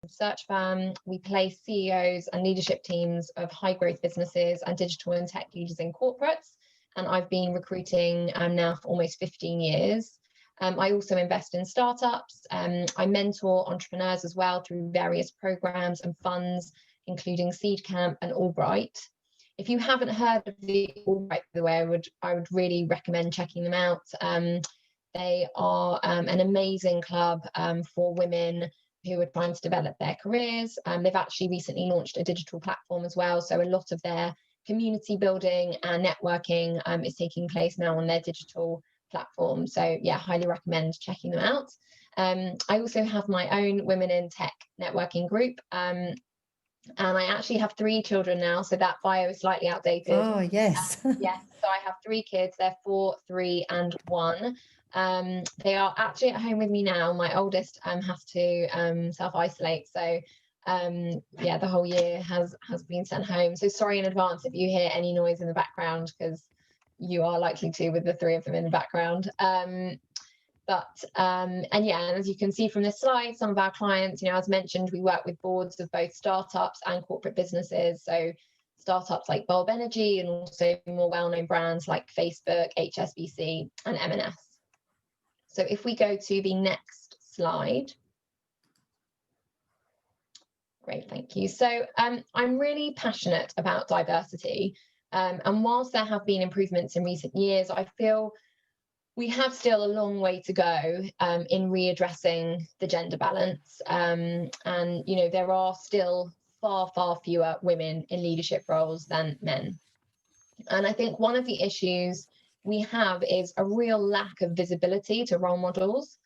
search firm. We place CEOs and leadership teams of high growth businesses and digital and tech leaders in corporates. And I've been recruiting now for almost 15 years. I also invest in startups. I mentor entrepreneurs as well through various programs and funds, including Seed Camp and Albright. If you haven't heard of the Albright, by the way, I would really recommend checking them out. They are an amazing club for women who are trying to develop their careers. They've actually recently launched a digital platform as well. So a lot of their community building and networking is taking place now on their digital platform. So yeah, highly recommend checking them out. I also have my own Women in Tech networking group. And I actually have 3 children now, so that bio is slightly outdated. Oh, yes. Yes, so I have 3 kids. They're 4, 3, and 1. They are actually at home with me now. My oldest has to self-isolate, so yeah, the whole year has been sent home. So sorry in advance if you hear any noise in the background, because you are likely to with the 3 of them in the background. And yeah, as you can see from this slide, some of our clients, as mentioned, we work with boards of both startups and corporate businesses. So startups like Bulb Energy, and also more well-known brands like Facebook, HSBC, and M&S. So if we go to the next slide. Great, thank you. So I'm really passionate about diversity. And whilst there have been improvements in recent years, I feel we have still a long way to go in readdressing the gender balance. And, there are still far, far fewer women in leadership roles than men. And I think one of the issues we have is a real lack of visibility to role models.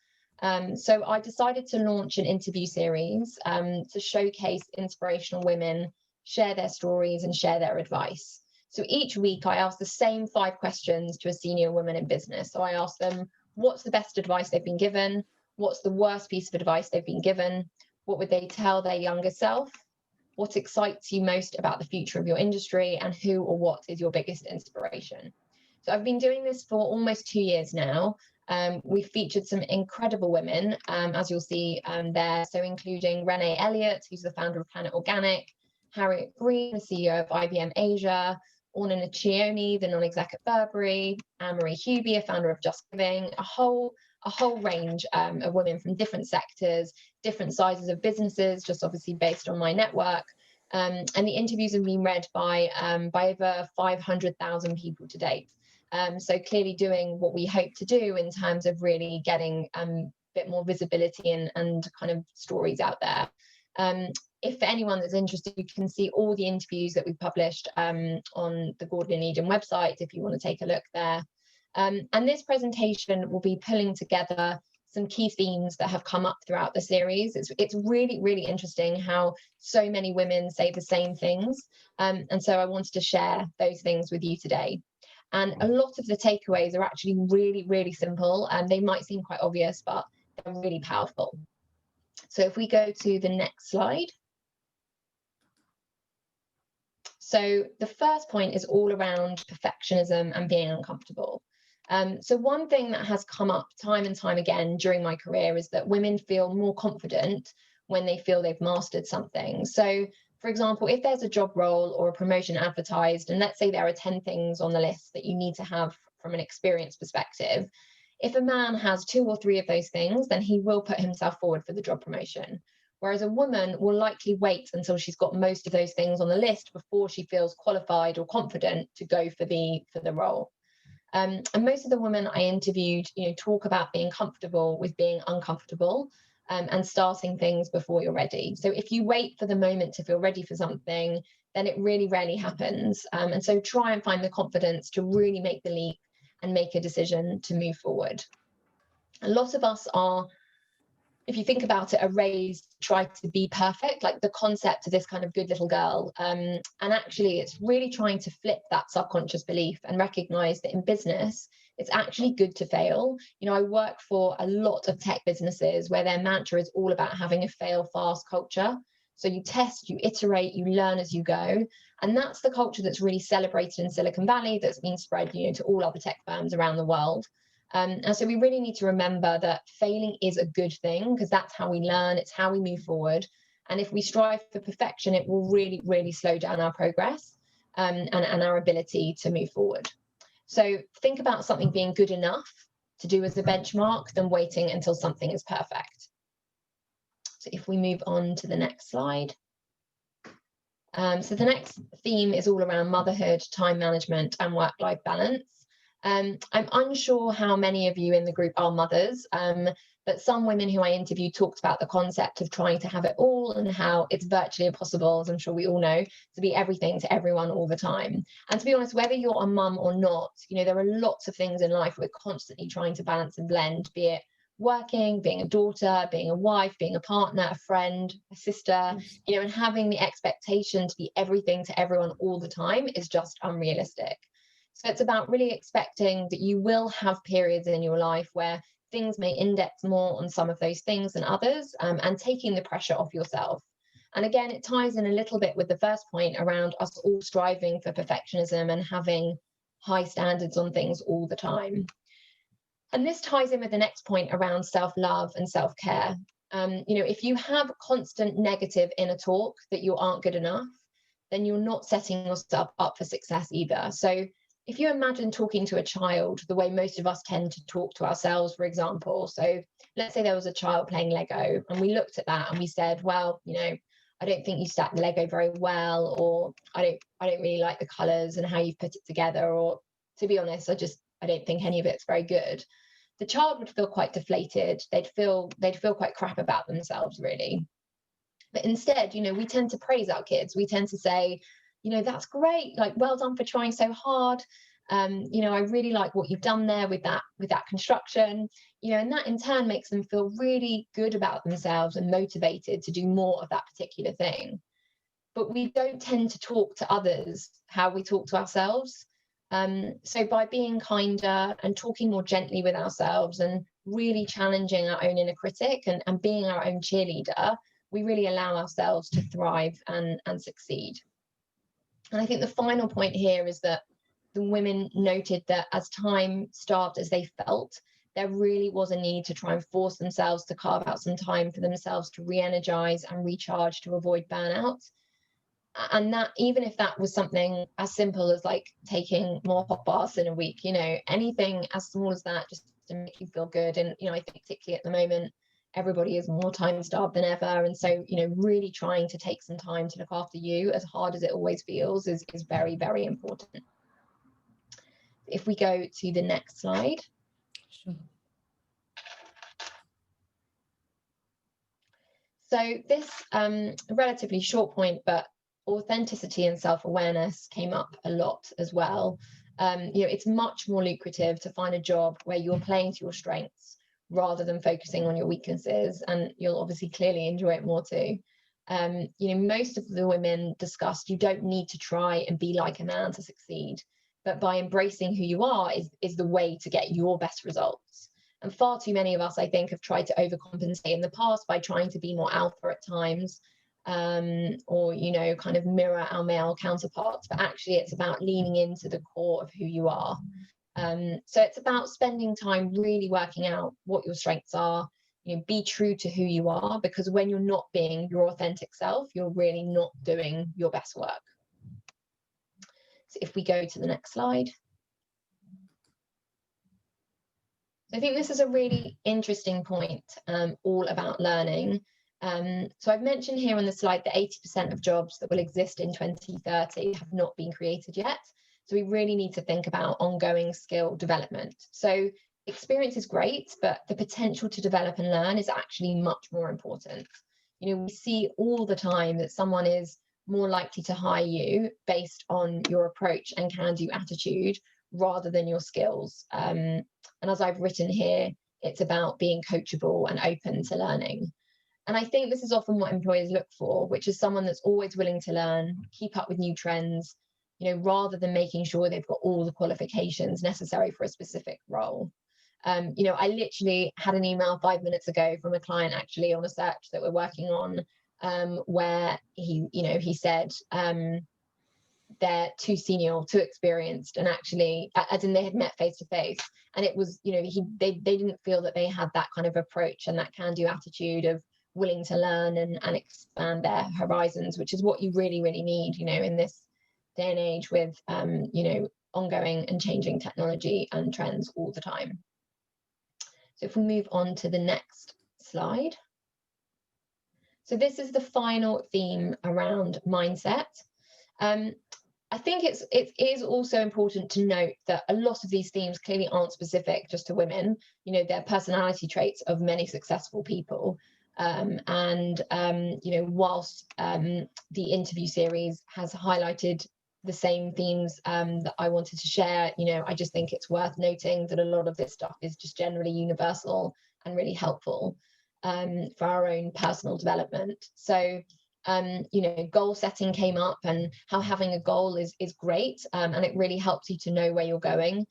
So I decided to launch an interview series to showcase inspirational women, share their stories and share their advice. So each week I ask the same 5 questions to a senior woman in business. So I ask them, what's the best advice they've been given? What's the worst piece of advice they've been given? What would they tell their younger self? What excites you most about the future of your industry? And who or what is your biggest inspiration? So I've been doing this for almost 2 years now. We've featured some incredible women, as you'll see there. So including Renee Elliott, who's the founder of Planet Organic, Harriet Green, the CEO of IBM Asia, Orna Nicioni, the non-exec at Burberry, Anne-Marie Hubie, a founder of Just Giving, a whole range of women from different sectors, different sizes of businesses, just obviously based on my network. And the interviews have been read by over 500,000 people to date. So clearly doing what we hope to do in terms of really getting a bit more visibility and kind of stories out there. If for anyone that's interested, you can see all the interviews that we've published on the Gordon and Eden website if you want to take a look there. And this presentation will be pulling together some key themes that have come up throughout the series. It's really, really interesting how so many women say the same things. And so I wanted to share those things with you today. And a lot of the takeaways are actually really, really simple, and they might seem quite obvious, but they're really powerful. So if we go to the next slide. So the first point is all around perfectionism and being uncomfortable. So one thing that has come up time and time again during my career is that women feel more confident when they feel they've mastered something. So for example, if there's a job role or a promotion advertised, and let's say there are 10 things on the list that you need to have from an experience perspective, if a man has 2 or 3 of those things, then he will put himself forward for the job promotion. Whereas a woman will likely wait until she's got most of those things on the list before she feels qualified or confident to go for the role. And most of the women I interviewed, talk about being comfortable with being uncomfortable and starting things before you're ready. So if you wait for the moment to feel ready for something, then it really rarely happens. And so try and find the confidence to really make the leap and make a decision to move forward. A lot of us are, if you think about it, are raised to try to be perfect, like the concept of this kind of good little girl. And actually, it's really trying to flip that subconscious belief and recognize that in business, it's actually good to fail. I work for a lot of tech businesses where their mantra is all about having a fail fast culture. So you test, you iterate, you learn as you go. And that's the culture that's really celebrated in Silicon Valley, that's been spread, to all other tech firms around the world. And so we really need to remember that failing is a good thing, because that's how we learn, it's how we move forward. And if we strive for perfection, it will really, really slow down our progress and our ability to move forward. So think about something being good enough to do as a benchmark than waiting until something is perfect. So if we move on to the next slide. So the next theme is all around motherhood, time management, and work-life balance. I'm unsure how many of you in the group are mothers, but some women who I interviewed talked about the concept of trying to have it all and how it's virtually impossible, as I'm sure we all know, to be everything to everyone all the time. And to be honest, whether you're a mum or not, there are lots of things in life we're constantly trying to balance and blend, be it working, being a daughter, being a wife, being a partner, a friend, a sister, and having the expectation to be everything to everyone all the time is just unrealistic. So it's about really expecting that you will have periods in your life where things may index more on some of those things than others, and taking the pressure off yourself. And again, it ties in a little bit with the first point around us all striving for perfectionism and having high standards on things all the time. And this ties in with the next point around self-love and self-care. If you have constant negative inner talk that you aren't good enough, then you're not setting yourself up for success either. So if you imagine talking to a child the way most of us tend to talk to ourselves, for example, so let's say there was a child playing Lego and we looked at that and we said, well, I don't think you stacked the Lego very well, or I don't really like the colors and how you've put it together, or to be honest, I don't think any of it's very good. The child would feel quite deflated. They'd feel quite crap about themselves, really. But instead, we tend to praise our kids. We tend to say, that's great, like, well done for trying so hard. I really like what you've done there with that construction, and that in turn makes them feel really good about themselves and motivated to do more of that particular thing. But we don't tend to talk to others how we talk to ourselves. So by being kinder and talking more gently with ourselves and really challenging our own inner critic and being our own cheerleader, we really allow ourselves to thrive and succeed. And I think the final point here is that the women noted that as time starved as they felt, there really was a need to try and force themselves to carve out some time for themselves to re-energize and recharge to avoid burnout. And that, even if that was something as simple as like taking more hot baths in a week, anything as small as that, just to make you feel good. And, I think particularly at the moment, everybody is more time starved than ever. And so, really trying to take some time to look after you, as hard as it always feels, is very, very important. If we go to the next slide. Sure. So this relatively short point, but authenticity and self-awareness came up a lot as well. It's much more lucrative to find a job where you're playing to your strengths rather than focusing on your weaknesses, and you'll obviously clearly enjoy it more too. Most of the women discussed you don't need to try and be like a man to succeed, but by embracing who you are is the way to get your best results. And far too many of us, I think, have tried to overcompensate in the past by trying to be more alpha at times, or kind of mirror our male counterparts, but actually it's about leaning into the core of who you are. So it's about spending time really working out what your strengths are, be true to who you are, because when you're not being your authentic self, you're really not doing your best work. So if we go to the next slide. So I think this is a really interesting point, all about learning. So I've mentioned here on the slide that 80% of jobs that will exist in 2030 have not been created yet. So we really need to think about ongoing skill development. So experience is great, but the potential to develop and learn is actually much more important. We see all the time that someone is more likely to hire you based on your approach and can-do attitude rather than your skills. And as I've written here, it's about being coachable and open to learning. And I think this is often what employers look for, which is someone that's always willing to learn, keep up with new trends, rather than making sure they've got all the qualifications necessary for a specific role. I literally had an email 5 minutes ago from a client actually on a search that we're working on, where he said they're too senior, too experienced, and actually, as in they had met face to face, and it was, they didn't feel that they had that kind of approach and that can-do attitude of willing to learn and expand their horizons, which is what you really, really need, you know, in this day and age with, you know, ongoing and changing technology and trends all the time. So if we move on to the next slide. So this is the final theme around mindset. I think it is also important to note that a lot of these themes clearly aren't specific just to women. You know, they're personality traits of many successful people. You know, whilst the interview series has highlighted the same themes that I wanted to share, you know, I just think it's worth noting that a lot of this stuff is just generally universal and really helpful for our own personal development. So you know, goal setting came up, and how having a goal is great, and it really helps you to know where you're going.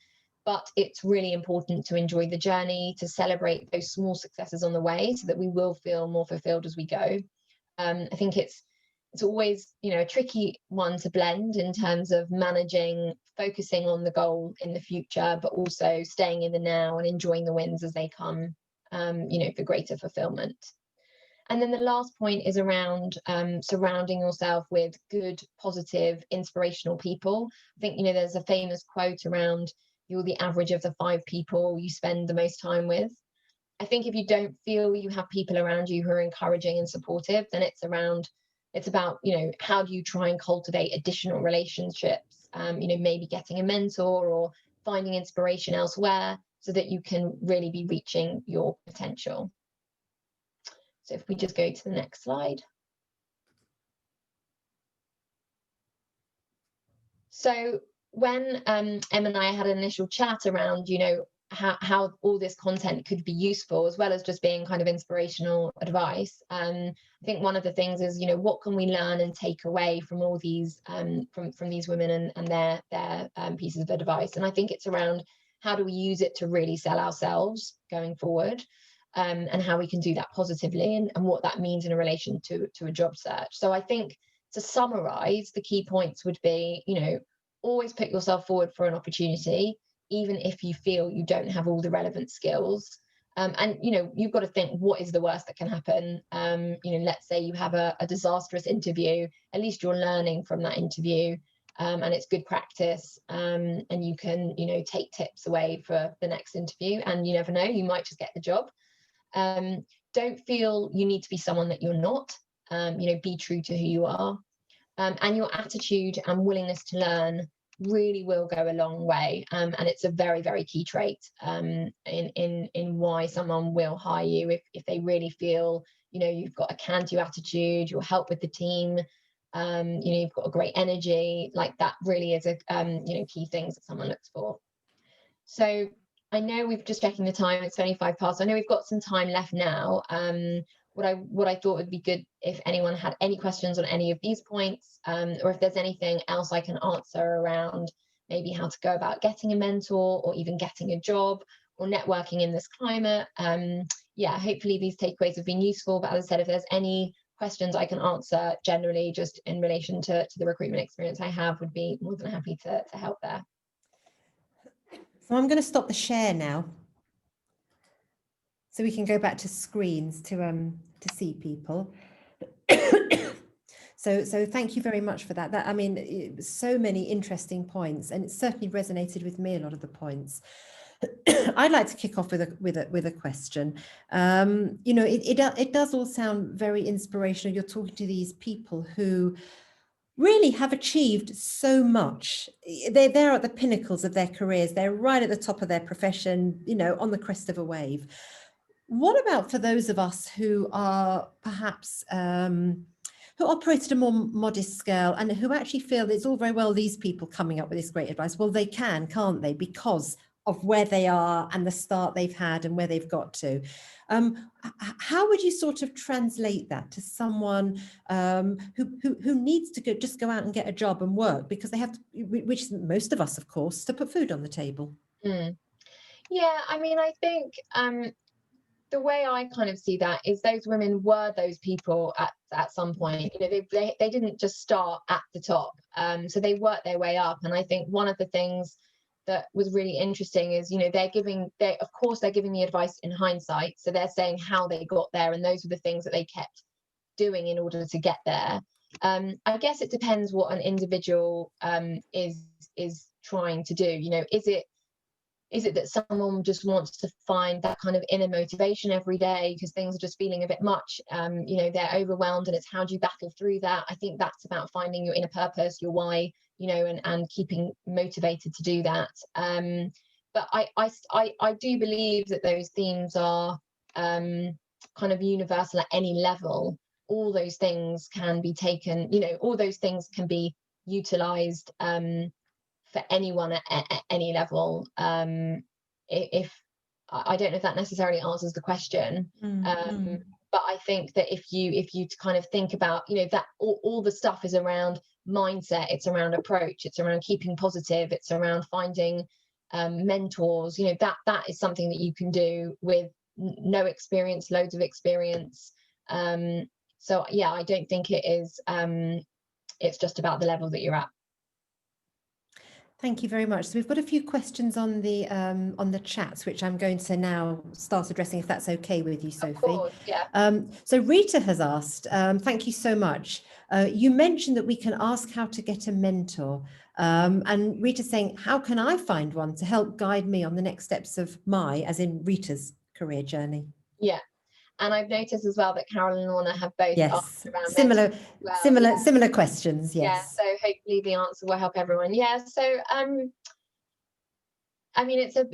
But it's really important to enjoy the journey, to celebrate those small successes on the way, so that we will feel more fulfilled as we go. I think it's always, you know, a tricky one to blend in terms of managing, focusing on the goal in the future, but also staying in the now and enjoying the wins as they come, you know, for greater fulfillment. And then the last point is around surrounding yourself with good, positive, inspirational people. I think, you know, there's a famous quote around, you're the average of the 5 people you spend the most time with. I think if you don't feel you have people around you who are encouraging and supportive, then it's about, you know, how do you try and cultivate additional relationships? You know, maybe getting a mentor or finding inspiration elsewhere so that you can really be reaching your potential. So if we just go to the next slide. So when Em and I had an initial chat around, you know, how all this content could be useful, as well as just being kind of inspirational advice, I think one of the things is, you know, what can we learn and take away from all these from these women and their pieces of advice? And I think it's around, how do we use it to really sell ourselves going forward? And how we can do that positively, and what that means in a relation to a job search. So I think, to summarize, the key points would be, you know, always put yourself forward for an opportunity, even if you feel you don't have all the relevant skills. And, you know, you've got to think, what is the worst that can happen? You know, let's say you have a disastrous interview, at least you're learning from that interview. And it's good practice, and you can, you know, take tips away for the next interview, and you never know, you might just get the job. Don't feel you need to be someone that you're not. You know, be true to who you are, and your attitude and willingness to learn really will go a long way, and it's a very, very key trait in why someone will hire you, if they really feel, you know, you've got a can-do attitude, you'll help with the team, you know, you've got a great energy. Like, that really is a you know, key things that someone looks for. So I know we've just checking the time, it's 25 past. I know we've got some time left now. What I thought would be good, if anyone had any questions on any of these points, or if there's anything else I can answer around maybe how to go about getting a mentor, or even getting a job, or networking in this climate. Yeah, hopefully these takeaways have been useful. But as I said, if there's any questions I can answer generally just in relation to the recruitment experience I have, would be more than happy to help there. So I'm going to stop the share now, so we can go back to screens to see people. So thank you very much for that. I mean, so many interesting points, and it certainly resonated with me, a lot of the points. I'd like to kick off with a question. You know, it does all sound very inspirational. You're talking to these people who really have achieved so much. They're at the pinnacles of their careers. They're right at the top of their profession, you know, on the crest of a wave. What about for those of us who are perhaps who operate at a more modest scale, and who actually feel it's all very well these people coming up with this great advice? Well, they can, can't they? Because of where they are and the start they've had and where they've got to. How would you sort of translate that to someone who needs to just go out and get a job and work, because they have to, which most of us, of course, to put food on the table? Yeah, I mean, I think the way I kind of see that is, those women were those people at some point. You know, they didn't just start at the top, so they worked their way up. And I think one of the things that was really interesting is, of course they're giving the advice in hindsight, so they're saying how they got there, and those were the things that they kept doing in order to get there. I guess it depends what an individual is trying to do. Is it that someone just wants to find that kind of inner motivation every day because things are just feeling a bit much? They're overwhelmed, and it's how do you battle through that? I think that's about finding your inner purpose, your why, and keeping motivated to do that. But I do believe that those themes are kind of universal at any level. All those things can be taken, all those things can be utilized for anyone at any level. If I don't know if that necessarily answers the question, but I think that if you kind of think about, that all the stuff is around mindset, it's around approach, it's around keeping positive, it's around finding mentors. That is something that you can do with no experience, loads of experience. So yeah, I don't think it is. It's just about the level that you're at. Thank you very much. So we've got a few questions on the chats, which I'm going to now start addressing, if that's okay with you, Sophie. Of course, yeah. So Rita has asked, thank you so much. You mentioned that we can ask how to get a mentor. And Rita's saying, how can I find one to help guide me on the next steps of as in Rita's career journey? Yeah. And I've noticed as well that Carol and Lorna have both asked around similar questions. Yes. Yeah. So hopefully the answer will help everyone. Yeah. So I mean, it's a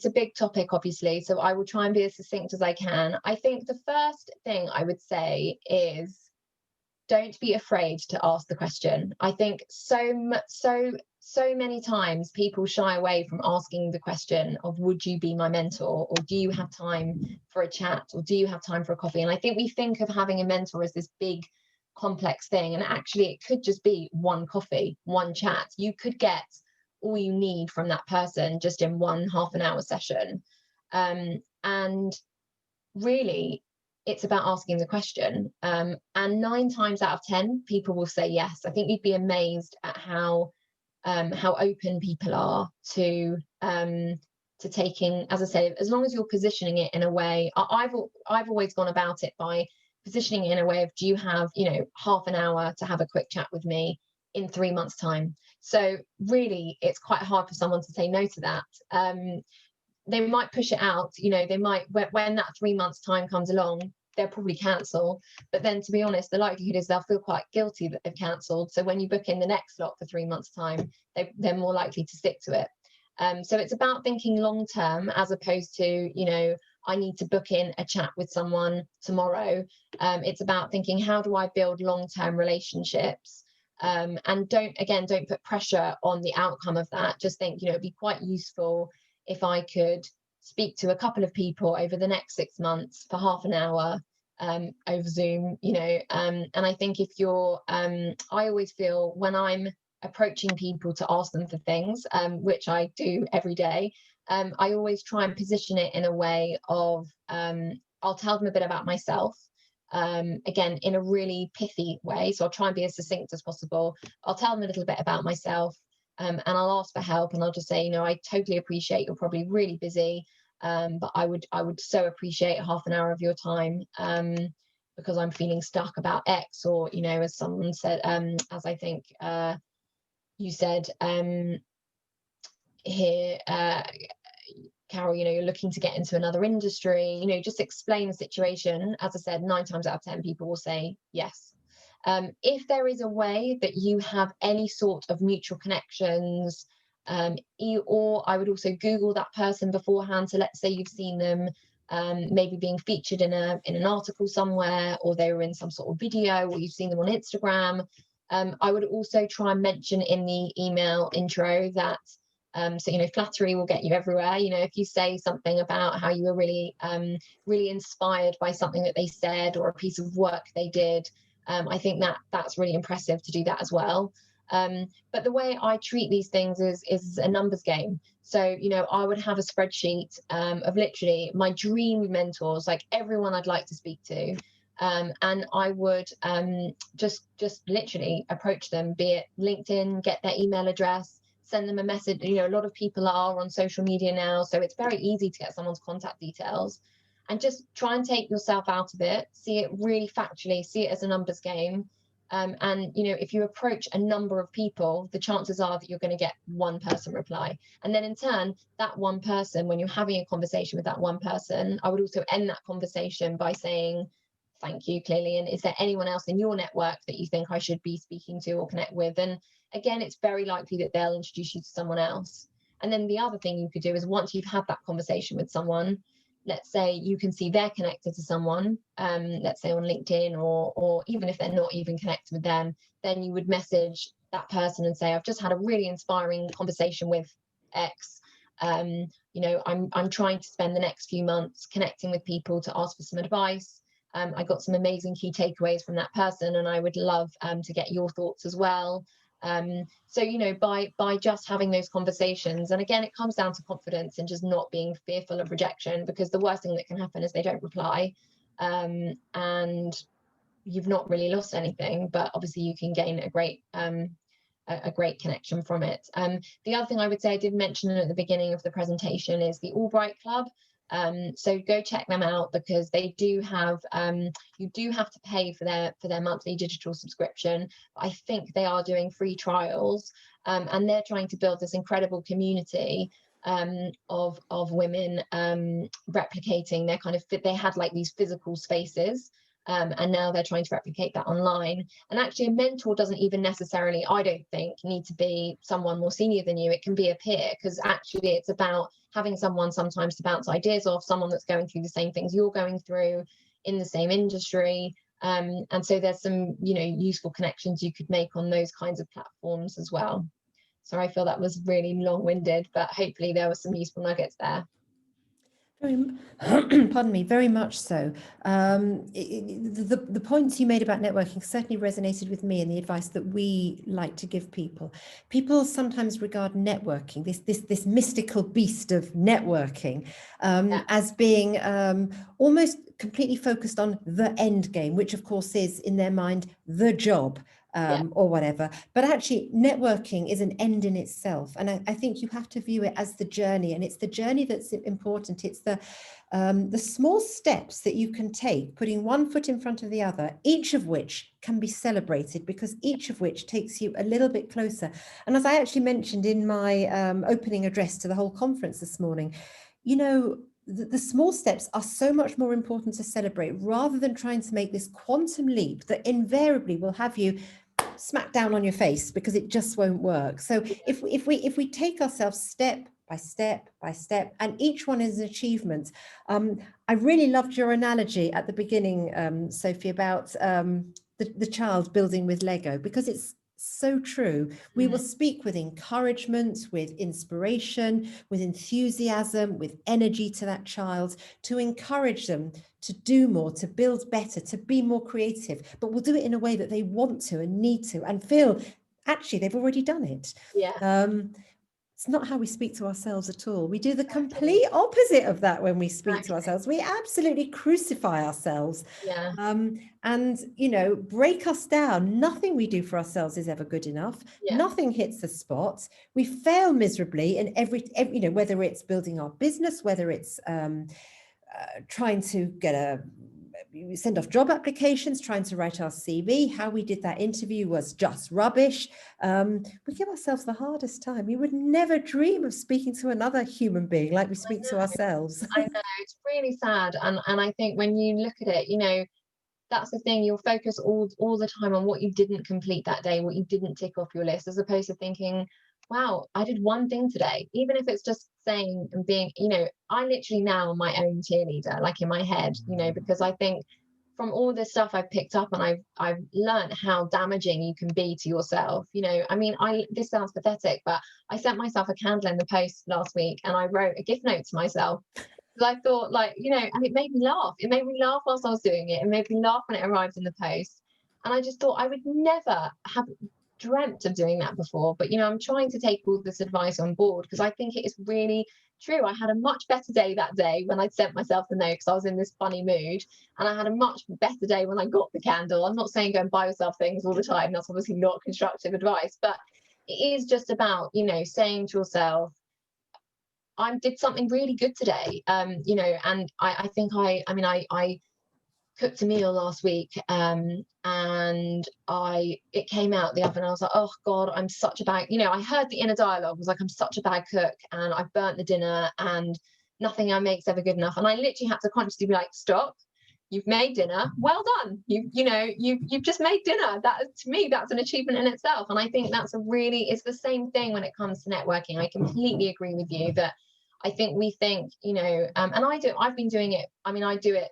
big topic, obviously. So I will try and be as succinct as I can. I think the first thing I would say is don't be afraid to ask the question. I think so many times people shy away from asking the question of, would you be my mentor? Or do you have time for a chat? Or do you have time for a coffee? And I think we think of having a mentor as this big, complex thing. And actually, it could just be one coffee, one chat. You could get all you need from that person just in one half an hour session. And really, it's about asking the question. And 9 times out of 10, people will say yes. I think you'd be amazed at how open people are to taking, as I say, as long as you're positioning it in a way. I've always gone about it by positioning it in a way of, do you have half an hour to have a quick chat with me in 3 months' time? So really, it's quite hard for someone to say no to that. They might push it out, they might, when that 3 months time comes along, they'll probably cancel. But then, to be honest, the likelihood is they'll feel quite guilty that they've cancelled. So when you book in the next slot for 3 months time, they're more likely to stick to it. So it's about thinking long term, as opposed to, I need to book in a chat with someone tomorrow. It's about thinking, how do I build long-term relationships? And don't put pressure on the outcome of that. Just think, it'd be quite useful if I could speak to a couple of people over the next 6 months for half an hour over Zoom, and I think if you're, I always feel when I'm approaching people to ask them for things, which I do every day, I always try and position it in a way of, I'll tell them a bit about myself, again, in a really pithy way. So I'll try and be as succinct as possible. I'll tell them a little bit about myself. And I'll ask for help, and I'll just say, I totally appreciate you're probably really busy, but I would so appreciate half an hour of your time, because I'm feeling stuck about X, or as someone said, as I think you said here, Carol, you're looking to get into another industry. Just explain the situation. As I said, 9 times out of 10 people will say yes. If there is a way that you have any sort of mutual connections, or I would also Google that person beforehand. So let's say you've seen them maybe being featured in an article somewhere, or they were in some sort of video, or you've seen them on Instagram. I would also try and mention in the email intro that, so flattery will get you everywhere. If you say something about how you were really inspired by something that they said, or a piece of work they did, I think that's really impressive to do that as well. But the way I treat these things is a numbers game. So, I would have a spreadsheet of literally my dream mentors, like everyone I'd like to speak to. And I would just literally approach them, be it LinkedIn, get their email address, send them a message. You know, a lot of people are on social media now, so it's very easy to get someone's contact details, and just try and take yourself out of it, see it really factually, see it as a numbers game. And you know, if you approach a number of people, the chances are that you're going to get one person reply, and then in turn, that one person, when you're having a conversation with that one person, I would also end that conversation by saying, thank you, clearly, and is there anyone else in your network that you think I should be speaking to or connect with? And again, it's very likely that they'll introduce you to someone else. And then the other thing you could do is, once you've had that conversation with someone, let's say you can see they're connected to someone, let's say on LinkedIn, or even if they're not even connected with them, then you would message that person and say, I've just had a really inspiring conversation with X. You know, I'm trying to spend the next few months connecting with people to ask for some advice. I got some amazing key takeaways from that person, and I would love to get your thoughts as well. So, you know, by just having those conversations, and again, it comes down to confidence and just not being fearful of rejection, because the worst thing that can happen is they don't reply, and you've not really lost anything, but obviously you can gain a great connection from it. The other thing I would say, I did mention at the beginning of the presentation, is the Albright Club. So go check them out, because they do have, you do have to pay for their monthly digital subscription. I think they are doing free trials, and they're trying to build this incredible community of women replicating their kind of, they had like these physical spaces, and now they're trying to replicate that online. And actually, a mentor doesn't even necessarily, I don't think, need to be someone more senior than you. It can be a peer, because actually it's about having someone sometimes to bounce ideas off, someone that's going through the same things you're going through in the same industry. And so there's some, you know, useful connections you could make on those kinds of platforms as well. So I feel that was really long-winded, but hopefully there were some useful nuggets there. Pardon me, very much so. The points you made about networking certainly resonated with me, and the advice that we like to give people. People sometimes regard networking, this mystical beast of networking, as being almost completely focused on the end game, which of course is in their mind the job. Or whatever, but actually networking is an end in itself, and I think you have to view it as the journey, and it's the journey that's important. It's the small steps that you can take, putting one foot in front of the other, each of which can be celebrated, because each of which takes you a little bit closer. And as I actually mentioned in my opening address to the whole conference this morning, you know, the small steps are so much more important to celebrate, rather than trying to make this quantum leap that invariably will have you smack down on your face, because it just won't work. So if we take ourselves step by step by step, and each one is an achievement. I really loved your analogy at the beginning, Sophie, about the child building with Lego, because it's so true. We will speak with encouragement, with inspiration, with enthusiasm, with energy to that child, to encourage them to do more, to build better, to be more creative, but we'll do it in a way that they want to and need to, and feel actually they've already done it. It's not how we speak to ourselves at all. We do the complete opposite of that when we speak to ourselves. We absolutely crucify ourselves, and, you know, break us down. Nothing we do for ourselves is ever good enough. Nothing hits the spot. We fail miserably in every, you know, whether it's building our business, whether it's trying to send off job applications, trying to write our CV. How we did that interview was just rubbish. We give ourselves the hardest time. We would never dream of speaking to another human being like we speak to ourselves. I know, it's really sad. And I think when you look at it, you know, that's the thing, you'll focus all the time on what you didn't complete that day, what you didn't tick off your list, as opposed to thinking, wow, I did one thing today, even if it's just saying and being, you know, I literally now am my own cheerleader, like in my head, you know, because I think from all this stuff I've picked up, and I've learned how damaging you can be to yourself. You know, I mean, this sounds pathetic, but I sent myself a candle in the post last week, and I wrote a gift note to myself, because I thought, like, you know, and it made me laugh. It made me laugh whilst I was doing it. It made me laugh when it arrived in the post. And I just thought I would never have dreamt of doing that before. But, you know, I'm trying to take all this advice on board, because I think it is really true. I had a much better day that day when I'd sent myself the note, because I was in this funny mood. And I had a much better day when I got the candle. I'm not saying go and buy yourself things all the time. That's obviously not constructive advice. But it is just about, you know, saying to yourself, I did something really good today, you know, and I think I cooked a meal last week, and it came out the oven. I was like, oh God, I'm such a bad, you know, I heard the inner dialogue was like, I'm such a bad cook, and I've burnt the dinner, and nothing I make's ever good enough. And I literally had to consciously be like, stop. You've made dinner. Well done. You've just made dinner. That, to me, that's an achievement in itself. And I think it's the same thing when it comes to networking. I completely agree with you that I think we think, you know, and I've been doing it. I mean, I do it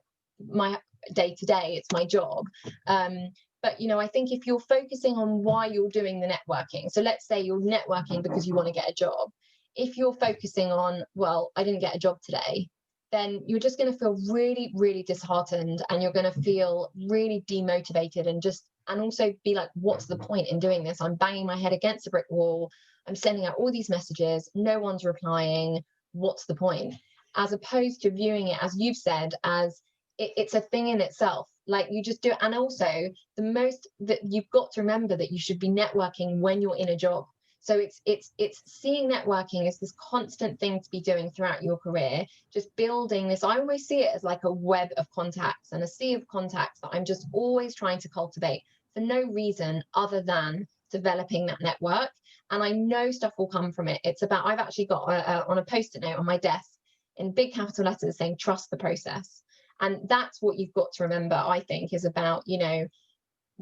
my day to day. It's my job. But, you know, I think if you're focusing on why you're doing the networking, so let's say you're networking because you want to get a job. If you're focusing on, well, I didn't get a job today, then you're just going to feel really, really disheartened, and you're going to feel really demotivated, and also be like, what's the point in doing this? I'm banging my head against a brick wall. I'm sending out all these messages. No one's replying. What's the point? As opposed to viewing it, as you've said, as it's a thing in itself. Like, you just do it. And also, that you've got to remember that you should be networking when you're in a job. So it's seeing networking as this constant thing to be doing throughout your career, just building this. I always see it as like a web of contacts and a sea of contacts that I'm just always trying to cultivate for no reason other than developing that network. And I know stuff will come from it. It's about, I've actually got on a post-it note on my desk in big capital letters saying, trust the process. And that's what you've got to remember, I think, is about, you know,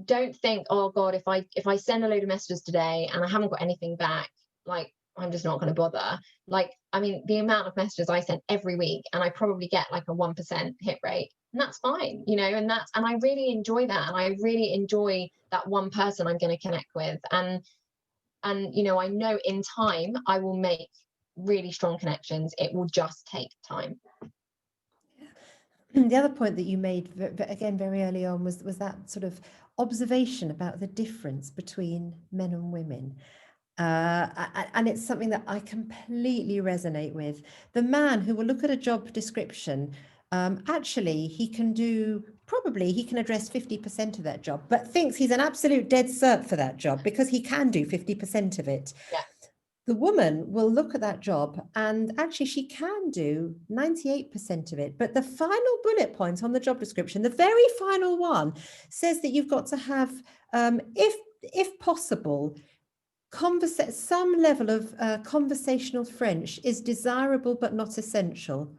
don't think, oh God, if I send a load of messages today and I haven't got anything back, like, I'm just not going to bother. Like, I mean, the amount of messages I send every week, and I probably get like a 1% hit rate, and that's fine, you know, and I really enjoy that. And I really enjoy that one person I'm going to connect with. And, you know, I know in time I will make really strong connections. It will just take time. The other point that you made, again, very early on was that sort of observation about the difference between men and women. And it's something that I completely resonate with. The man who will look at a job description, actually, he can address 50% of that job, but thinks he's an absolute dead cert for that job because he can do 50% of it. Yeah. The woman will look at that job and actually she can do 98% of it. But the final bullet point on the job description, the very final one, says that you've got to have, if possible, some level of conversational French is desirable but not essential.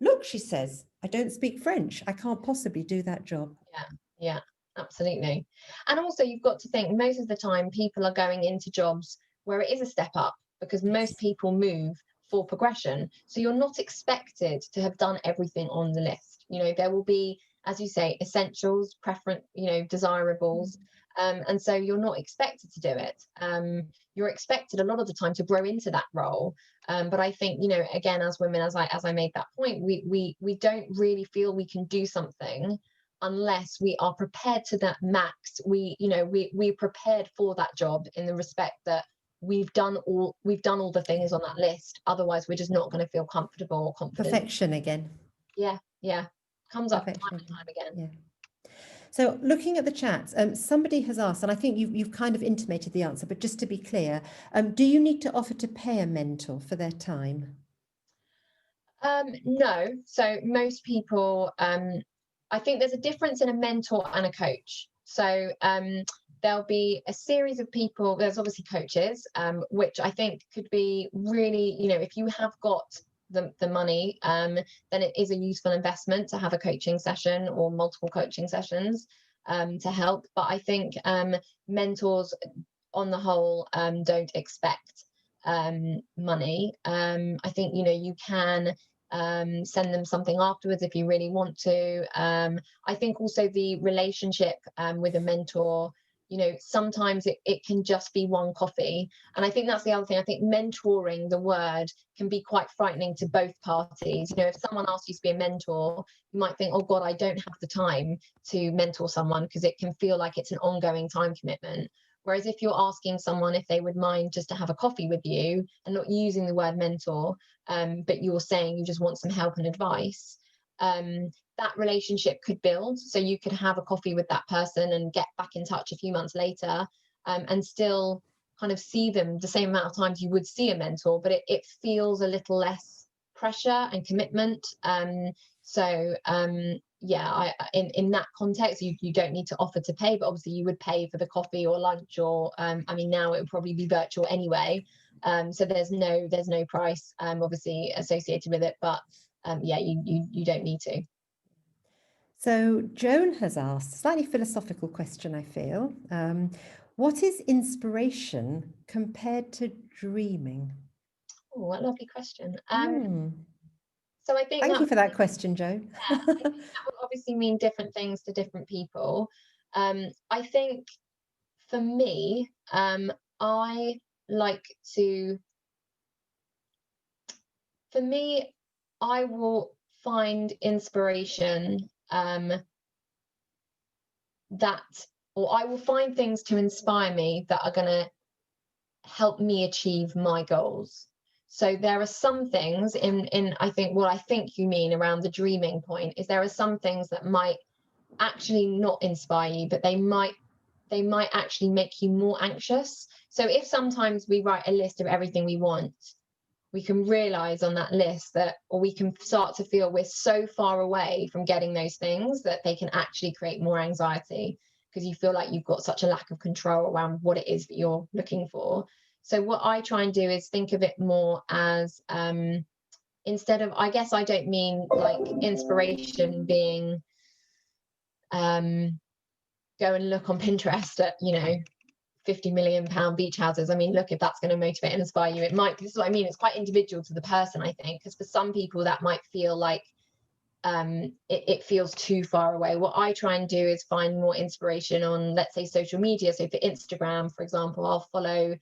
Look, she says, I don't speak French. I can't possibly do that job. Yeah, absolutely. And also, you've got to think, most of the time people are going into jobs where it is a step up, because most people move for progression. So you're not expected to have done everything on the list. You know, there will be, as you say, essentials, preference, you know, desirables. And so you're not expected to do it. You're expected a lot of the time to grow into that role. But I think, you know, again, as women, as I made that point, we don't really feel we can do something unless we are prepared to that max. We're prepared for that job, in the respect that we've done all the things on that list. Otherwise, we're just not going to feel comfortable or confident. Perfection again. Yeah. Comes up Perfection. time and time again. Yeah. So looking at the chat, somebody has asked, and I think you've kind of intimated the answer, but just to be clear, do you need to offer to pay a mentor for their time? No. So most people, I think there's a difference in a mentor and a coach. So there'll be a series of people. There's obviously coaches, which I think could be really, you know, if you have got the money, then it is a useful investment to have a coaching session or multiple coaching sessions to help. But I think mentors on the whole don't expect money. I think, you know, you can send them something afterwards if you really want to. I think also the relationship with a mentor, you know, sometimes it can just be one coffee. And I think that's the other thing. I think mentoring, the word, can be quite frightening to both parties. You know, if someone asks you to be a mentor, you might think, oh God, I don't have the time to mentor someone, because it can feel like it's an ongoing time commitment. Whereas if you're asking someone if they would mind just to have a coffee with you, and not using the word mentor, but you're saying you just want some help and advice, that relationship could build. So you could have a coffee with that person and get back in touch a few months later, and still kind of see them the same amount of times you would see a mentor, but it feels a little less pressure and commitment. Yeah, in that context, you don't need to offer to pay, but obviously you would pay for the coffee or lunch, or I mean, now it would probably be virtual anyway. So there's no price obviously associated with it, but yeah, you don't need to. So Joan has asked a slightly philosophical question, I feel. What is inspiration compared to dreaming? Oh, what a lovely question. So I think Thank that, you for that question, Joan. yeah, I think that will obviously mean different things to different people. I think for me, I like to, for me, I will find inspiration that, or I will find things to inspire me that are going to help me achieve my goals. So there are some things in I think what I think you mean around the dreaming point is there are some things that might actually not inspire you, but they might actually make you more anxious. So if sometimes we write a list of everything we want, we can realize on that list that, or we can start to feel we're so far away from getting those things that they can actually create more anxiety, because you feel like you've got such a lack of control around what it is that you're looking for. So what I try and do is think of it more as instead of, I guess I don't mean like inspiration being go and look on Pinterest at, 50 million pound beach houses. I mean, look, if that's going to motivate and inspire you, it might. This is what I mean. It's quite individual to the person, I think, because for some people that might feel like it feels too far away. What I try and do is find more inspiration on, let's say, social media. So for Instagram, for example, I'll follow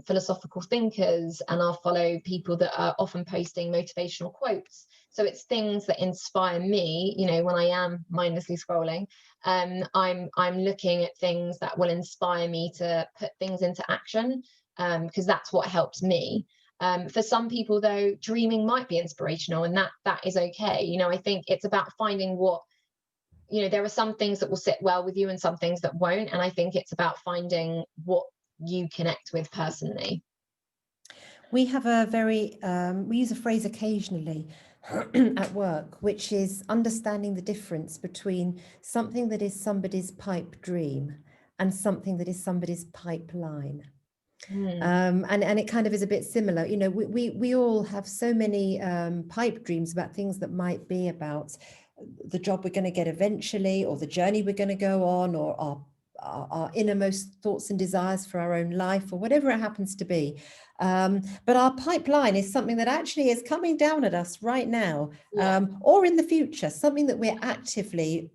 philosophical thinkers, and I'll follow people that are often posting motivational quotes. So it's things that inspire me, when I am mindlessly scrolling. I'm looking at things that will inspire me to put things into action, because that's what helps me. For some people, though, dreaming might be inspirational, and that is okay. I think it's about finding what, there are some things that will sit well with you and some things that won't. And I think it's about finding what you connect with personally. We have we use a phrase occasionally at work, which is understanding the difference between something that is somebody's pipe dream and something that is somebody's pipeline. And it kind of is a bit similar. We all have so many pipe dreams about things that might be about the job we're going to get eventually, or the journey we're going to go on, or our innermost thoughts and desires for our own life, or whatever it happens to be. But our pipeline is something that actually is coming down at us right now, or in the future, something that we're actively,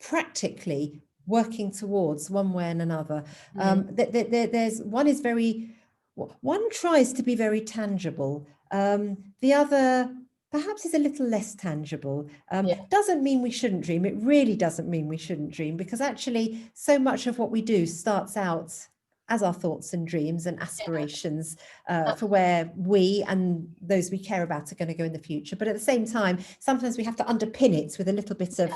practically working towards one way and another. There's one tries to be very tangible. The other perhaps is a little less tangible. Doesn't mean we shouldn't dream. It really doesn't mean we shouldn't dream, because actually so much of what we do starts out as our thoughts and dreams and aspirations for where we and those we care about are going to go in the future. But at the same time, sometimes we have to underpin it with a little bit of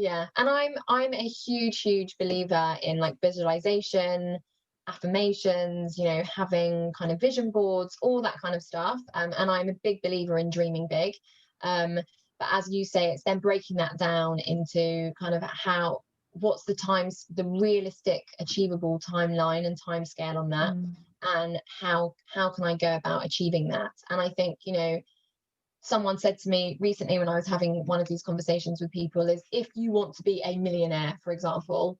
and I'm a huge believer in like visualization, affirmations, having kind of vision boards, all that kind of stuff, and I'm a big believer in dreaming big, but as you say, it's then breaking that down into kind of what's the realistic achievable timeline and time scale on that, and how can I go about achieving that. And I think, someone said to me recently when I was having one of these conversations with people is, if you want to be a millionaire, for example,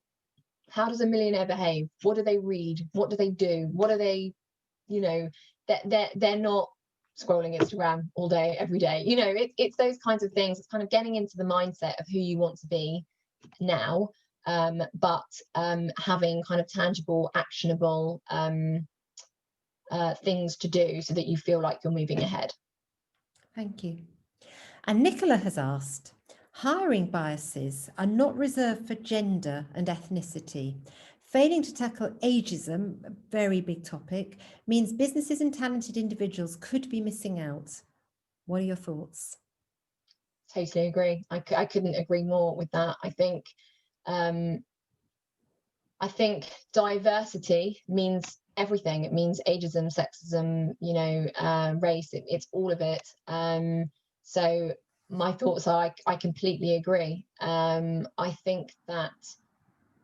how does a millionaire behave? What do they read? What do they do? What are they, they're not scrolling Instagram all day, every day. It's those kinds of things. It's kind of getting into the mindset of who you want to be now, but having kind of tangible, actionable things to do so that you feel like you're moving ahead. Thank you. And Nicola has asked, hiring biases are not reserved for gender and ethnicity. Failing to tackle ageism, a very big topic, means businesses and talented individuals could be missing out. What are your thoughts? Totally agree. I couldn't agree more with that. I think I think diversity means everything. It means ageism, sexism, race. It's all of it. So my thoughts are, I completely agree. I think that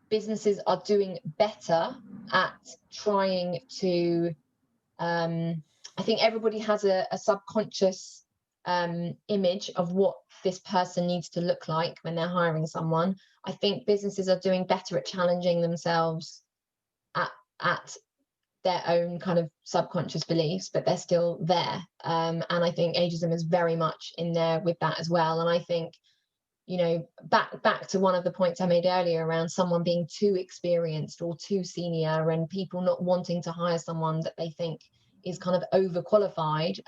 businesses are doing better at trying to, I think everybody has a subconscious image of what this person needs to look like when they're hiring someone. I think businesses are doing better at challenging themselves at their own kind of subconscious beliefs, but they're still there. And I think ageism is very much in there with that as well. And I think, back to one of the points I made earlier around someone being too experienced or too senior, and people not wanting to hire someone that they think is kind of overqualified,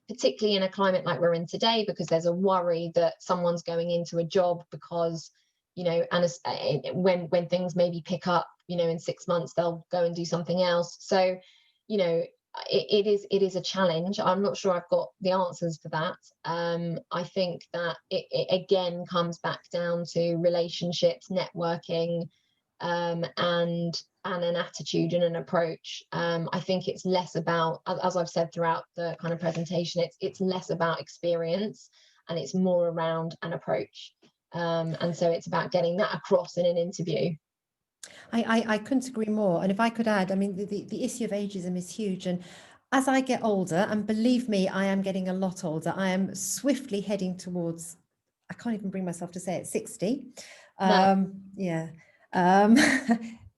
particularly in a climate like we're in today, because there's a worry that someone's going into a job because, and when things maybe pick up, in 6 months, they'll go and do something else. So, it is a challenge. I'm not sure I've got the answers for that. I think that it again comes back down to relationships, networking, and an attitude and an approach. I think it's less about, as I've said throughout the kind of presentation, it's less about experience and it's more around an approach. And so it's about getting that across in an interview. I couldn't agree more. And if I could add, I mean, the issue of ageism is huge. And as I get older, and believe me, I am getting a lot older, I am swiftly heading towards, I can't even bring myself to say it, 60. No. Yeah.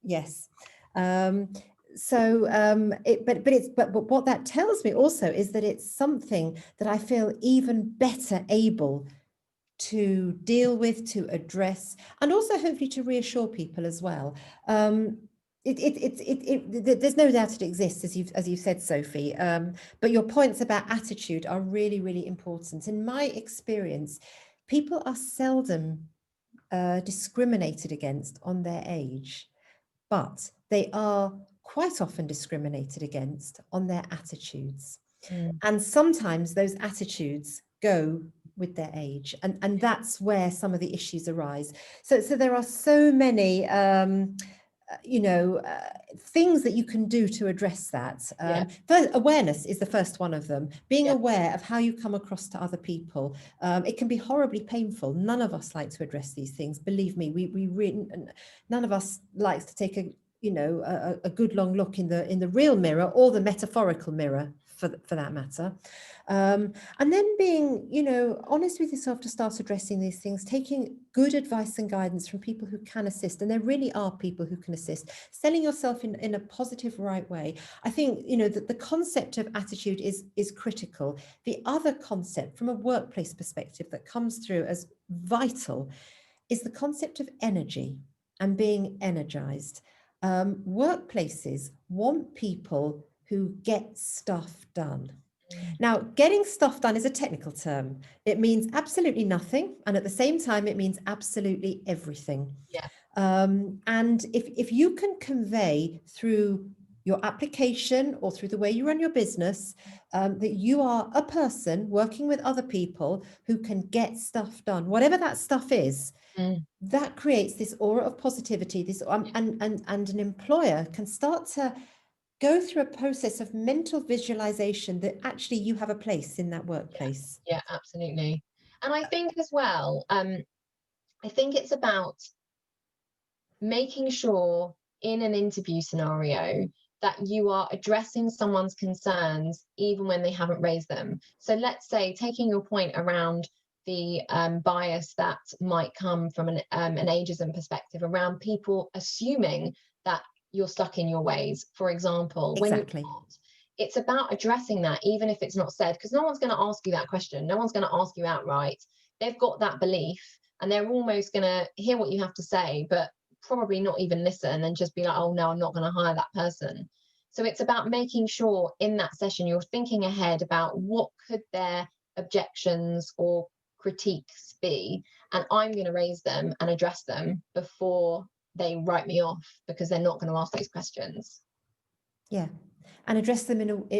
Yes. But what that tells me also is that it's something that I feel even better able to deal with, to address, and also hopefully to reassure people as well. There's no doubt it exists, as you've said, Sophie. But your points about attitude are really, really important. In my experience, people are seldom discriminated against on their age, but they are quite often discriminated against on their attitudes. And sometimes those attitudes go with their age, and that's where some of the issues arise. So there are so many things that you can do to address that. First, awareness is the first one of them. Being aware of how you come across to other people. It can be horribly painful. None of us like to address these things. Believe me, we really, none of us likes to take a good long look in the real mirror or the metaphorical mirror, for that matter. And then being, honest with yourself to start addressing these things, taking good advice and guidance from people who can assist. And there really are people who can assist. Selling yourself in a positive, right way. I think, that the concept of attitude is critical. The other concept from a workplace perspective that comes through as vital is the concept of energy and being energized. Workplaces want people who get stuff done. Now, getting stuff done is a technical term. It means absolutely nothing, and at the same time, it means absolutely everything. And if you can convey through your application or through the way you run your business, that you are a person working with other people who can get stuff done, whatever that stuff is, that creates this aura of positivity. And an employer can start to go through a process of mental visualization that actually you have a place in that workplace. Yeah, absolutely. And I think as well, I think it's about making sure in an interview scenario that you are addressing someone's concerns even when they haven't raised them. So let's say, taking your point around the bias that might come from an ageism perspective around people assuming that you're stuck in your ways, for example. Exactly. When you're not, it's about addressing that, even if it's not said, because no one's going to ask you that question. No one's going to ask you outright. They've got that belief and they're almost going to hear what you have to say, but probably not even listen and just be like, oh no, I'm not going to hire that person. So it's about making sure in that session you're thinking ahead about what could their objections or critiques be, and I'm going to raise them and address them before they write me off, because they're not going to ask those questions. Yeah, and address them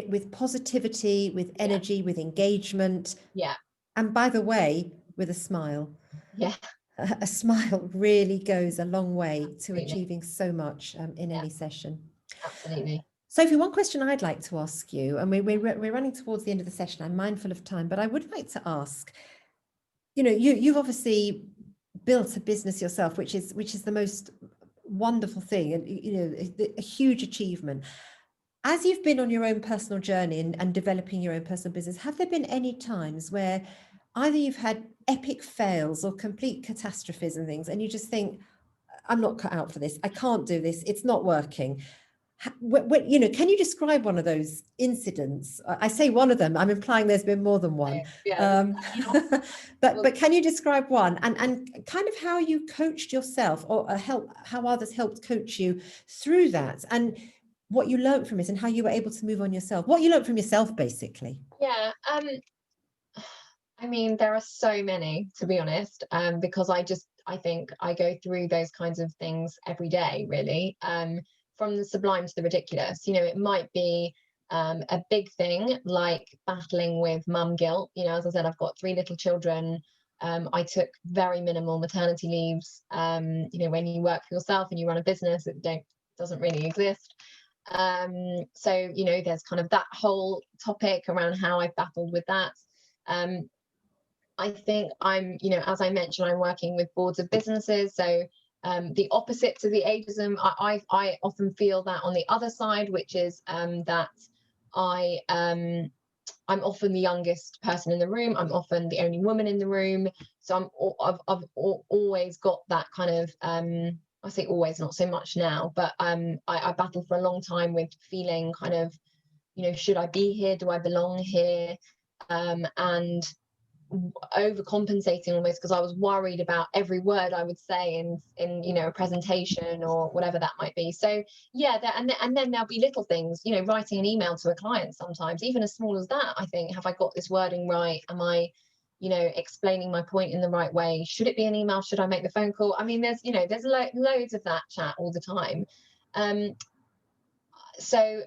with positivity, with energy, with engagement. Yeah. And by the way, with a smile. Yeah. a smile really goes a long way to Absolutely. achieving so much in Yeah. any session. Absolutely. Sophie, one question I'd like to ask you, and we're running towards the end of the session, I'm mindful of time, but I would like to ask, you've obviously built a business yourself, which is the most wonderful thing, and a huge achievement. As you've been on your own personal journey and developing your own personal business, have there been any times where either you've had epic fails or complete catastrophes and things, and you just think, I'm not cut out for this, I can't do this, it's not working? Can you describe one of those incidents? I say one of them, I'm implying there's been more than one. Yeah. But can you describe one and kind of how you coached yourself, or how others helped coach you through that, and what you learned from it, and how you were able to move on yourself, what you learned from yourself, basically? Yeah. I mean, there are so many, to be honest, because I think I go through those kinds of things every day, really, from the sublime to the ridiculous. It might be a big thing like battling with mum guilt. As I said, I've got 3 little children. I took very minimal maternity leaves. When you work for yourself and you run a business, it doesn't really exist. So there's kind of that whole topic around how I've battled with that. I think as I mentioned, I'm working with boards of businesses. So the opposite to the ageism, I often feel that on the other side, which is that I'm often the youngest person in the room. I'm often the only woman in the room. So I've always got that kind of, I say always, not so much now, but I battled for a long time with feeling kind of, should I be here? Do I belong here? And overcompensating almost, because I was worried about every word I would say in a presentation or whatever that might be. So yeah, and then there'll be little things, writing an email to a client sometimes, even as small as that. I think, have I got this wording right? Am I explaining my point in the right way? Should it be an email? Should I make the phone call? I mean, there's loads of that chat all the time. So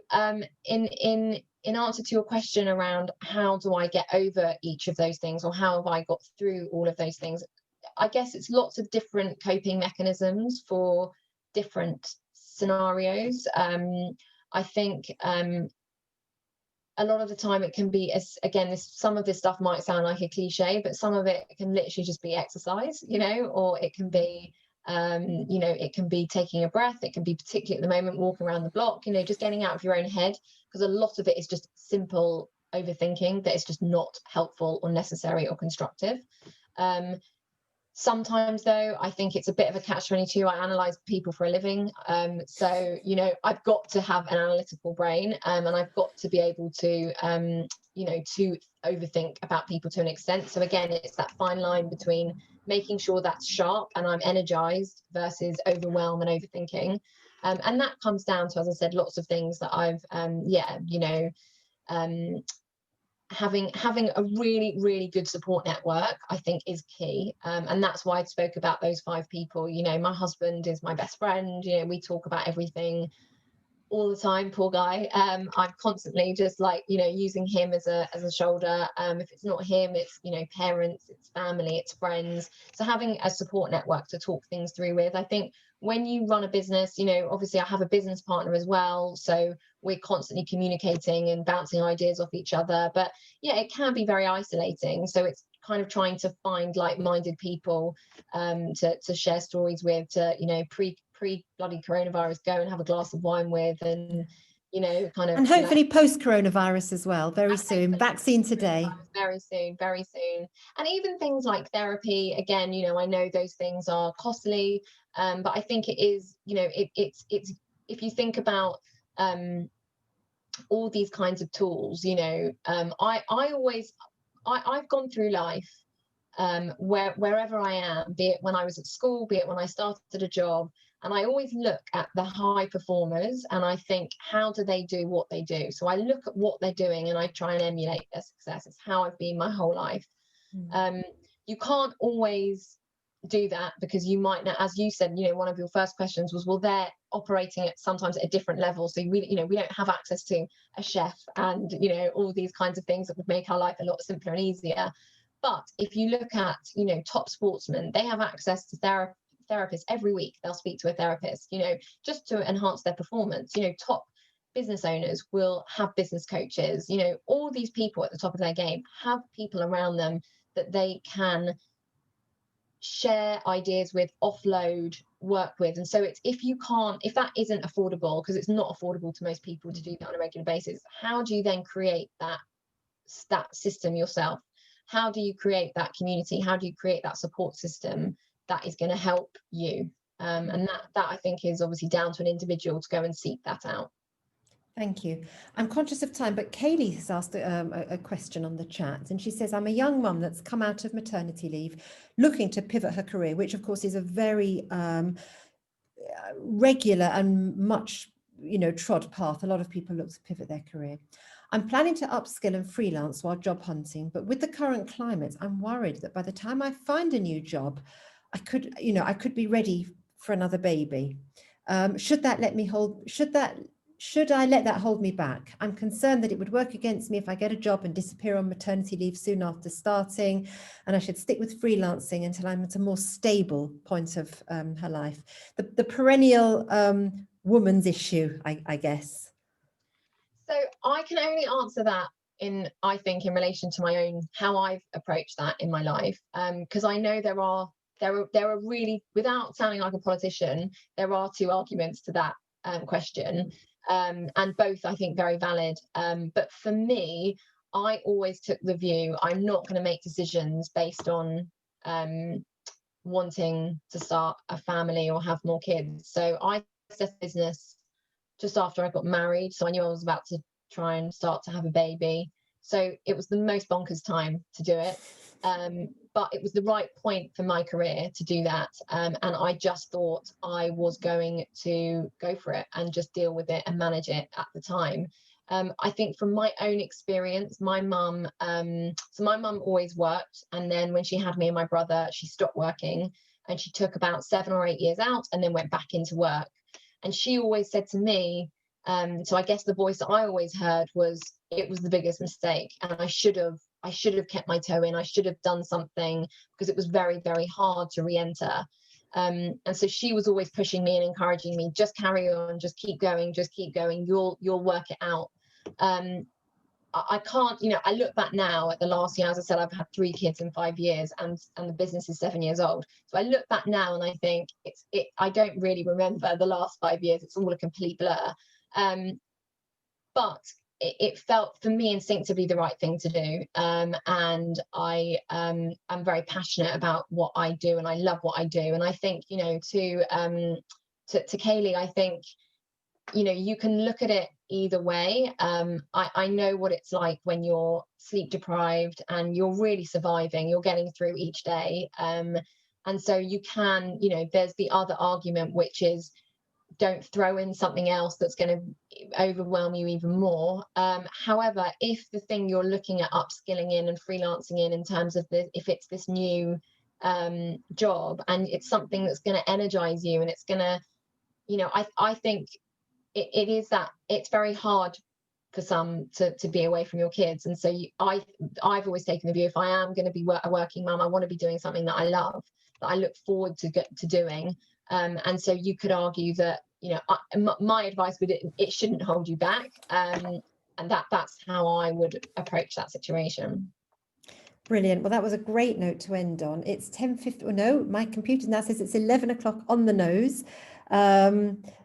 in answer to your question around how do I get over each of those things, or how have I got through all of those things, I guess it's lots of different coping mechanisms for different scenarios. I think a lot of the time it can be, some of this stuff might sound like a cliche, but some of it can literally just be exercise, or it can be it can be taking a breath. It can be, particularly at the moment, walking around the block, just getting out of your own head, because a lot of it is just simple overthinking that is just not helpful or necessary or constructive. Sometimes, though, I think it's a bit of a catch-22. I analyze people for a living. So, I've got to have an analytical brain, and I've got to be able to, to overthink about people to an extent. So again, it's that fine line between making sure that's sharp and I'm energized versus overwhelm and overthinking. And that comes down to, as I said, lots of things that I've, having a really, really good support network, I think, is key. And that's why I spoke about those 5 people. My husband is my best friend. We talk about everything all the time, poor guy. I'm constantly just using him as a shoulder. If it's not him, it's parents, it's family, it's friends. So having a support network to talk things through with. I think when you run a business, obviously I have a business partner as well, so we're constantly communicating and bouncing ideas off each other. But yeah, it can be very isolating. So it's kind of trying to find like-minded people to share stories with, to pre bloody coronavirus go and have a glass of wine with, and kind of, and hopefully post coronavirus as well, very soon. Vaccine today. Very soon. And even things like therapy, again, I know those things are costly, but I think it is, it's if you think about all these kinds of tools, I've gone through life, wherever I am, be it when I was at school, be it when I started a job, and I always look at the high performers and I think, how do they do what they do? So I look at what they're doing and I try and emulate their success. It's how I've been my whole life. You can't always do that, because you might not, as you said, one of your first questions was, well, they're operating at sometimes at a different level, so we don't have access to a chef and all these kinds of things that would make our life a lot simpler and easier. But if you look at, top sportsmen, they have access to therapists every week. They'll speak to a therapist, just to enhance their performance. Top business owners will have business coaches. All these people at the top of their game have people around them that they can share ideas with, offload, work with. And so it's, if that isn't affordable, because it's not affordable to most people to do that on a regular basis, how do you then create that system yourself? How do you create that community? How do you create that support system that is going to help you? And that I think is obviously down to an individual to go and seek that out. Thank you. I'm conscious of time, but Kaylee has asked a question on the chat, and she says, I'm a young mum that's come out of maternity leave, looking to pivot her career, which of course is a very regular and much, trod path. A lot of people look to pivot their career. I'm planning to upskill and freelance while job hunting, but with the current climate, I'm worried that by the time I find a new job, I could be ready for another baby. Should I let that hold me back? I'm concerned that it would work against me if I get a job and disappear on maternity leave soon after starting, and I should stick with freelancing until I'm at a more stable point of her life. The perennial woman's issue, I guess. So I can only answer that I think in relation to my own, how I've approached that in my life, because I know there are really, without sounding like a politician, there are two arguments to that question. And both I think very valid. But for me, I always took the view, I'm not going to make decisions based on wanting to start a family or have more kids. So I set a business just after I got married. So I knew I was about to try and start to have a baby. So it was the most bonkers time to do it. But it was the right point for my career to do that. And I just thought I was going to go for it and just deal with it and manage it at the time. I think from my own experience, my mum always worked. And then when she had me and my brother, she stopped working and she took about 7 or 8 years out and then went back into work. And she always said to me, so I guess the voice that I always heard was, it was the biggest mistake. And I should have kept my toe in. I should have done something, because it was very, very hard to re-enter. And so she was always pushing me and encouraging me, just carry on, just keep going, you'll work it out. I can't, I look back now at the last year, as I said, I've had 3 kids in 5 years and the business is 7 years old. So I look back now and I think I don't really remember the last 5 years. It's all a complete blur. But it felt for me instinctively the right thing to do. And I am very passionate about what I do and I love what I do. And I think, to Kaylee, I think, you can look at it either way. I know what it's like when you're sleep deprived and you're really surviving, you're getting through each day. And so you can, there's the other argument, which is, don't throw in something else that's going to overwhelm you even more. However, if the thing you're looking at upskilling in and freelancing in terms of if it's this new job and it's something that's going to energize you and it's going to, I think it is that it's very hard for some to be away from your kids. And so I've always taken the view, if I am going to be a working mum, I want to be doing something that I love, that I look forward to doing. And so you could argue that, my advice would, it shouldn't hold you back. And that's how I would approach that situation. Brilliant. Well, that was a great note to end on. It's 10:50. Oh, no, my computer now says it's 11 o'clock on the nose.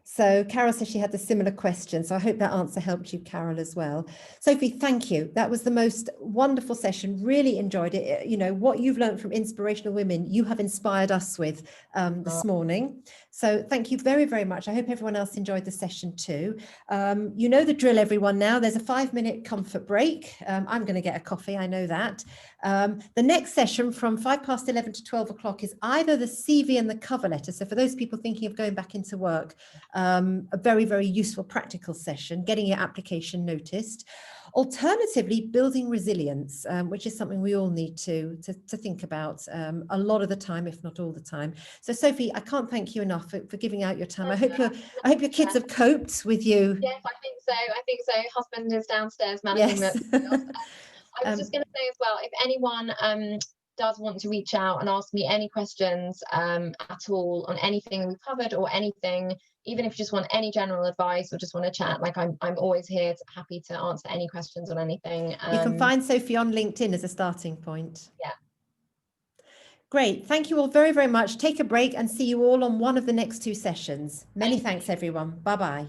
So Carol says she had a similar question. So I hope that answer helped you, Carol, as well. Sophie, thank you. That was the most wonderful session. Really enjoyed it. What you've learned from Inspirational Women, you have inspired us with this morning. So thank you very, very much. I hope everyone else enjoyed the session too. You know the drill, everyone. Now there's a 5-minute comfort break. I'm going to get a coffee. I know that. The next session from 11 to 12 o'clock is either the CV and the cover letter. So for those people thinking of going back into work, a very, very useful practical session, getting your application noticed. Alternatively, building resilience, which is something we all need to think about a lot of the time, if not all the time. So Sophie, I can't thank you enough for giving out your time. I hope your kids have coped with you. Yes, I think so. Husband is downstairs managing the I was just going to say as well, if anyone does want to reach out and ask me any questions at all on anything we've covered or anything, even if you just want any general advice or just want to chat, like I'm always here, happy to answer any questions on anything. You can find Sophie on LinkedIn as a starting point. Yeah. Great. Thank you all very, very much. Take a break and see you all on one of the next 2 sessions. Many thanks, everyone. Bye-bye.